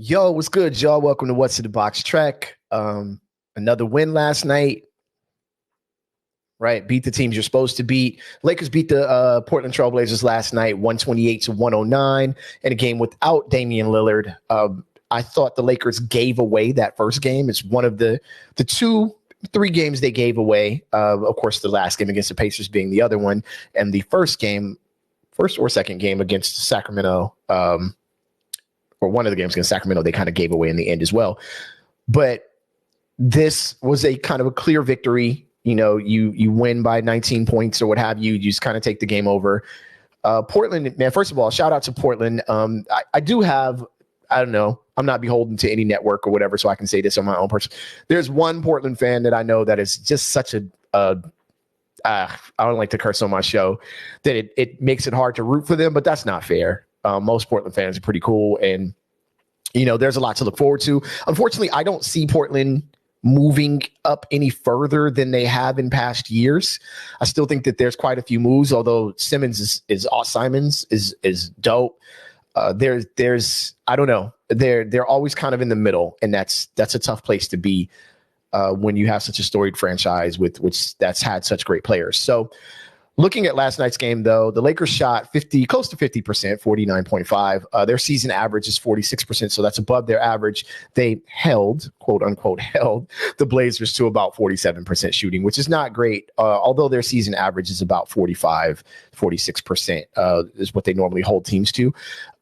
Yo, what's good, y'all? Welcome to What's in the Box Trek. Another win last night. Right, beat the teams you're supposed to beat. Lakers beat the Portland Trailblazers last night, 128-109, in a game without Damian Lillard. I thought the Lakers gave away that first game. It's one of the three games they gave away. Of course, the last game against the Pacers being the other one, and the first or second game against Sacramento, or one of the games against Sacramento, they kind of gave away in the end as well. But this was a kind of a clear victory. You know, you win by 19 points or what have you. You just kind of take the game over. Portland, man, first of all, shout out to Portland. I do have, I don't know, I'm not beholden to any network or whatever, so I can say this on my own person. There's one Portland fan that I know that is just such I don't like to curse on my show, that it makes it hard to root for them, but that's not fair. Most Portland fans are pretty cool, and, you know, there's a lot to look forward to. Unfortunately, I don't see Portland moving up any further than they have in past years. I still think that there's quite a few moves, although Simons is dope. There's I don't know. They're always kind of in the middle, and that's a tough place to be when you have such a storied franchise with which that's had such great players. So looking at last night's game, though, the Lakers shot close to 50%, 49.5. Their season average is 46%, so that's above their average. They quote unquote, held the Blazers to about 47% shooting, which is not great, although their season average is about 46% is what they normally hold teams to.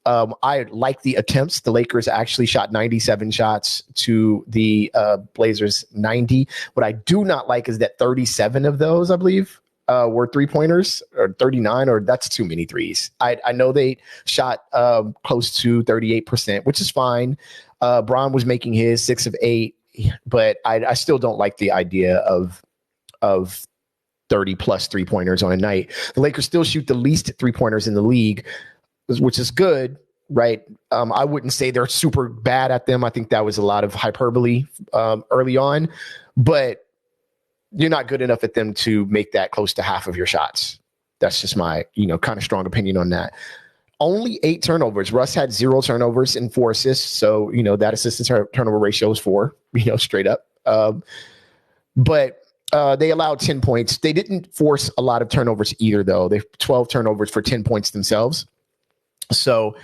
I like the attempts. The Lakers actually shot 97 shots to the Blazers 90. What I do not like is that 37 of those, I believe, were 3-pointers, or 39, or that's too many threes. I know they shot close to 38%, which is fine. Braun was making his 6 of 8, but I still don't like the idea of 30 plus 3-pointers on a night. The Lakers still shoot the least 3-pointers in the league, which is good, right? I wouldn't say they're super bad at them. I think that was a lot of hyperbole early on, but you're not good enough at them to make that close to half of your shots. That's just my, kind of strong opinion on that. Only 8 turnovers. Russ had 0 turnovers and 4 assists. So, that assist to turnover ratio is 4, straight up. But they allowed 10 points. They didn't force a lot of turnovers either, though. They 12 turnovers for 10 points themselves. So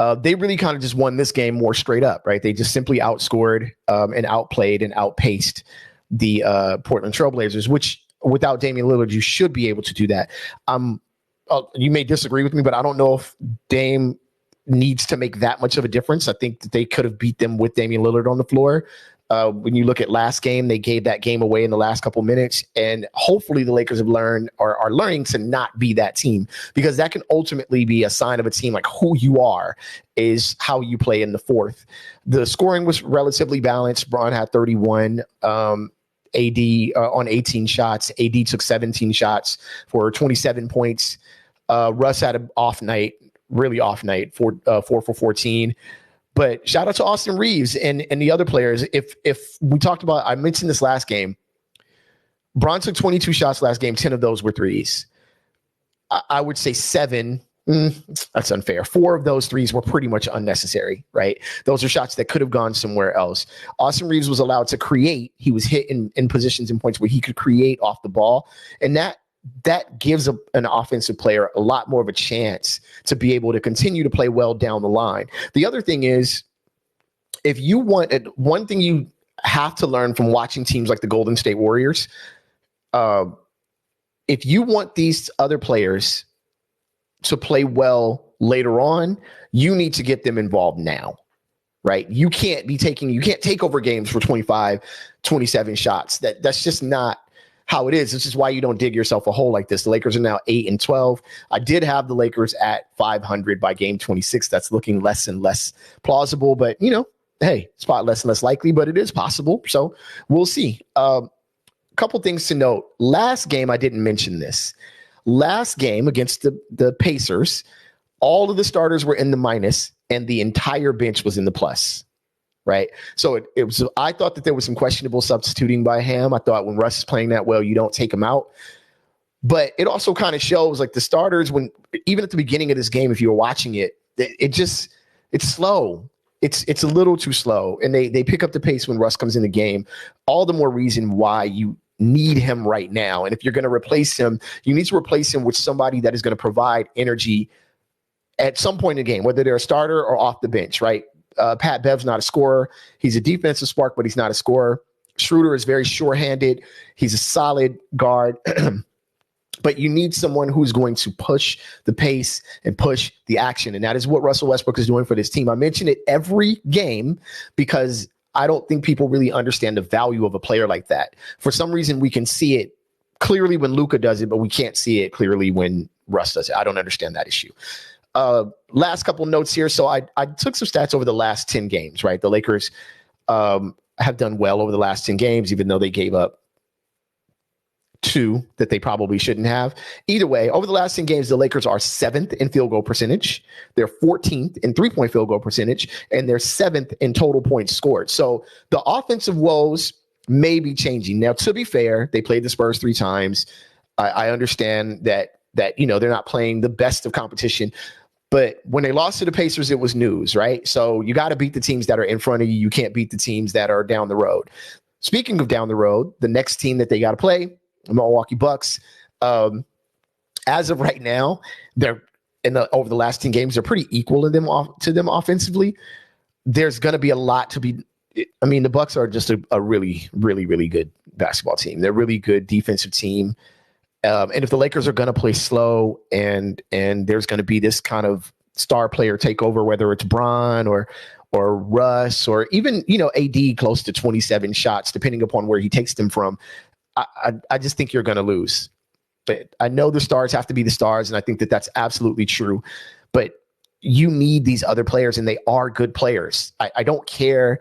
they really kind of just won this game more straight up, right? They just simply outscored and outplayed and outpaced the Portland Trailblazers, which without Damian Lillard, you should be able to do that. You may disagree with me, but I don't know if Dame needs to make that much of a difference. I think that they could have beat them with Damian Lillard on the floor. When you look at last game, they gave that game away in the last couple minutes, and hopefully the Lakers have learned or are learning to not be that team, because that can ultimately be a sign of a team. Like, who you are is how you play in the fourth. The scoring was relatively balanced. Braun had 31. AD on 18 shots. AD took 17 shots for 27 points. Russ had an off night, really off night, 4 for 14. But shout out to Austin Reeves and the other players. If we talked about, I mentioned this last game, Braun took 22 shots last game. 10 of those were threes. I would say 7. That's unfair. 4 of those threes were pretty much unnecessary, right? Those are shots that could have gone somewhere else. Austin Reeves was allowed to create. He was hit in positions and points where he could create off the ball. And that gives an offensive player a lot more of a chance to be able to continue to play well down the line. The other thing is, if you want one thing you have to learn from watching teams like the Golden State Warriors, if you want these other players to play well later on, you need to get them involved now, right? You can't take over games for 25, 27 shots. That's just not how it is. This is why you don't dig yourself a hole like this. The Lakers are now 8-12. I did have the Lakers at 500 by game 26. That's looking less and less plausible, but hey, spot less and less likely, but it is possible. So we'll see. Couple things to note. Last game, I didn't mention this. Last game against the Pacers, all of the starters were in the minus and the entire bench was in the plus, right? So it was. I thought that there was some questionable substituting by Ham. I thought when Russ is playing that well, you don't take him out. But it also kind of shows, like, the starters, when even at the beginning of this game, if you were watching it, it's slow. it's a little too slow, and they pick up the pace when Russ comes in the game. All the more reason why you need him right now. And if you're going to replace him, you need to replace him with somebody that is going to provide energy at some point in the game, whether they're a starter or off the bench, right? Pat Bev's not a scorer. He's a defensive spark, but he's not a scorer. Schroeder is very sure-handed. He's a solid guard. But you need someone who's going to push the pace and push the action. And that is what Russell Westbrook is doing for this team. I mention it every game because I don't think people really understand the value of a player like that. For some reason, we can see it clearly when Luka does it, but we can't see it clearly when Russ does it. I don't understand that issue. Last couple notes here. So I took some stats over the last 10 games, right? The Lakers have done well over the last 10 games, even though they gave up 2 that they probably shouldn't have. Either way, over the last 10 games, the Lakers are 7th in field goal percentage. They're 14th in three-point field goal percentage, and they're 7th in total points scored. So the offensive woes may be changing. Now, to be fair, they played the Spurs 3 times. I understand that they're not playing the best of competition. But when they lost to the Pacers, it was news, right? So you got to beat the teams that are in front of you. You can't beat the teams that are down the road. Speaking of down the road, the next team that they got to play, the Milwaukee Bucks, as of right now, they're over the last 10 games, they're pretty equal to them offensively. There's going to be a lot to be. I mean, the Bucks are just a really, really, really good basketball team. They're a really good defensive team. And if the Lakers are going to play slow and there's going to be this kind of star player takeover, whether it's Bron or Russ or even, AD close to 27 shots, depending upon where he takes them from, I just think you're going to lose. But I know the stars have to be the stars, and I think that that's absolutely true. But you need these other players, and they are good players. I don't care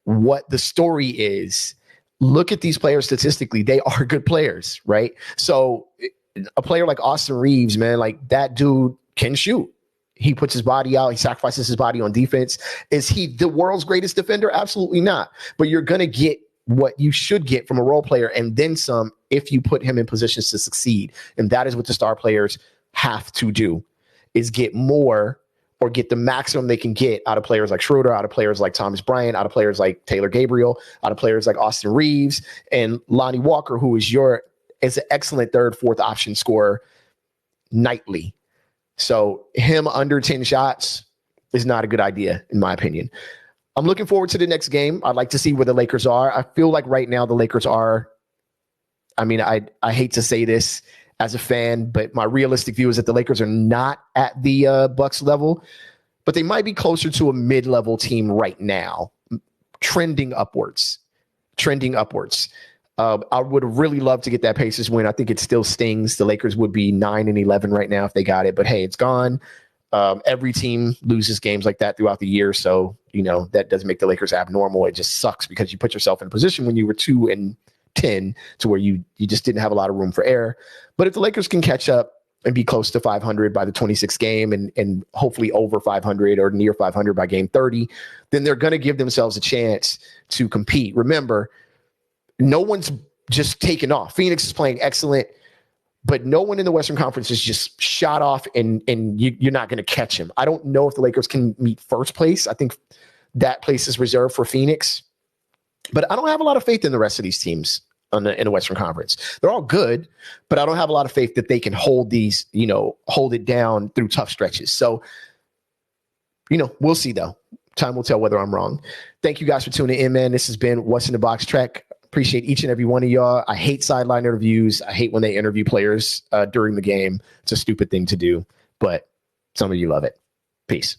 what the story is. Look at these players statistically. They are good players, right? So a player like Austin Reeves, man, like that dude can shoot. He puts his body out. He sacrifices his body on defense. Is he the world's greatest defender? Absolutely not. But you're going to get what you should get from a role player and then some if you put him in positions to succeed. And that is what the star players have to do, is get more or get the maximum they can get out of players like Schroeder, out of players like Thomas Bryant, out of players like Taylor Gabriel, out of players like Austin Reeves and Lonnie Walker, who is an excellent third, fourth option scorer nightly. So him under 10 shots is not a good idea, in my opinion. I'm looking forward to the next game. I'd like to see where the Lakers are. I feel like right now the Lakers are, I hate to say this as a fan, but my realistic view is that the Lakers are not at the Bucks level, but they might be closer to a mid-level team right now, trending upwards. I would really love to get that Pacers win. I think it still stings. The Lakers would be 9-11 right now if they got it, but hey, it's gone. Every team loses games like that throughout the year, so that doesn't make the Lakers abnormal. It just sucks because you put yourself in a position when you were 2-10 to where you just didn't have a lot of room for error. But if the Lakers can catch up and be close to 500 by the 26th game and hopefully over 500 or near 500 by game 30, then they're going to give themselves a chance to compete. Remember, no one's just taken off. Phoenix is playing excellent, but no one in the Western Conference is just shot off and you're not going to catch him. I don't know if the Lakers can meet first place. I think that place is reserved for Phoenix. But I don't have a lot of faith in the rest of these teams in the Western Conference. They're all good, but I don't have a lot of faith that they can hold it down through tough stretches. So, we'll see though. Time will tell whether I'm wrong. Thank you guys for tuning in, man. This has been What's in the Box Trek. Appreciate each and every one of y'all. I hate sideline interviews. I hate when they interview players during the game. It's a stupid thing to do, but some of you love it. Peace.